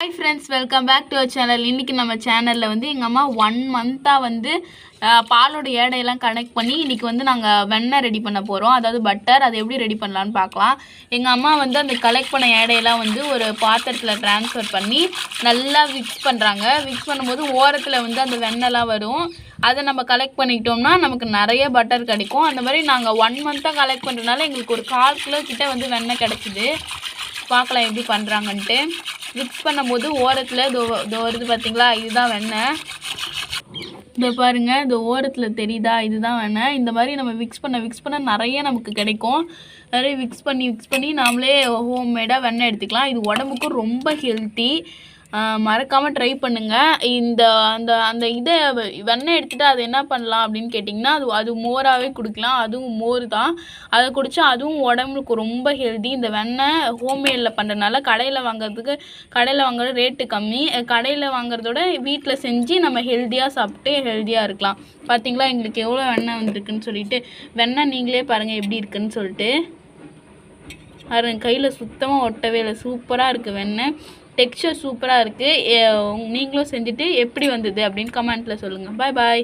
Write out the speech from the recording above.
Hi friends, welcome back to our channel. இன்றைக்கி நம்ம சேனலில் வந்து எங்கள் அம்மா 1 மந்த்தாக வந்து பாலோட எடையெல்லாம் கனெக்ட் பண்ணி இன்றைக்கி வந்து நாங்கள் வெண்ணெய் ரெடி பண்ண போகிறோம். அதாவது பட்டர். அதை எப்படி ரெடி பண்ணலான்னு பார்க்கலாம். எங்கள் அம்மா வந்து அந்த கலெக்ட் பண்ண எடையெல்லாம் வந்து ஒரு பாத்திரத்தில் ட்ரான்ஸ்ஃபர் பண்ணி நல்லா மிக்ஸ் பண்ணுறாங்க. மிக்ஸ் பண்ணும்போது ஓரத்தில் வந்து அந்த வெண்ணெய்லாம் வரும். அதை நம்ம கலெக்ட் பண்ணிக்கிட்டோம்னா நமக்கு நிறைய பட்டர் கிடைக்கும். அந்த மாதிரி நாங்கள் 1 மந்த்தாக கலெக்ட் பண்ணுறதுனால எங்களுக்கு ஒரு 1/4 கிலோ கிட்டே வந்து வெண்ணெய் கிடச்சிது. பார்க்கலாம் எப்படி பண்ணுறாங்கன்ட்டு. மிக்ஸ் பண்ணும்போது ஓரத்தில் இதோ வருது பார்த்தீங்களா, இதுதான் வெண்ணெய். இதை பாருங்கள், இந்த ஓரத்தில் தெரியுதா, இதுதான் வெண்ணெய். இந்த மாதிரி நம்ம மிக்ஸ் பண்ண நிறைய நமக்கு கிடைக்கும். நிறைய மிக்ஸ் பண்ணி நாமளே ஹோம்மேடாக வெண்ணெய் எடுத்துக்கலாம். இது உடம்புக்கும் ரொம்ப ஹெல்த்தி. மறக்காமல் ட்ரை பண்ணுங்கள். அந்த இதை வெண்ணெய் எடுத்துகிட்டு அதை என்ன பண்ணலாம் அப்படின்னு கேட்டிங்கன்னா, அது மோராகவே குடிக்கலாம். அதுவும் மோர் தான். அதை குடித்தா அதுவும் உடம்புக்கு ரொம்ப ஹெல்த்தி. இந்த வெண்ணெய் ஹோம்மேடில் பண்ணுறதுனால கடையில் வாங்குற ரேட்டு கம்மி. கடையில் வாங்குறதோட வீட்டில் செஞ்சு நம்ம ஹெல்த்தியாக சாப்பிட்டு ஹெல்த்தியாக இருக்கலாம். பார்த்தீங்களா எங்களுக்கு எவ்வளோ வெண்ணெய் வந்துருக்குன்னு சொல்லிட்டு. வெண்ணெய் நீங்களே பாருங்கள் எப்படி இருக்குன்னு சொல்லிட்டு. அது கையில் சுத்தமாக ஒட்டவே இல்லை. சூப்பராக இருக்குது வெண்ணெய். டெக்ஸ்சர் சூப்பராக இருக்குது. நீங்களும் செஞ்சுட்டு எப்படி வந்தது அப்படின்னு கமெண்ட்டில் சொல்லுங்கள். பாய் பாய்.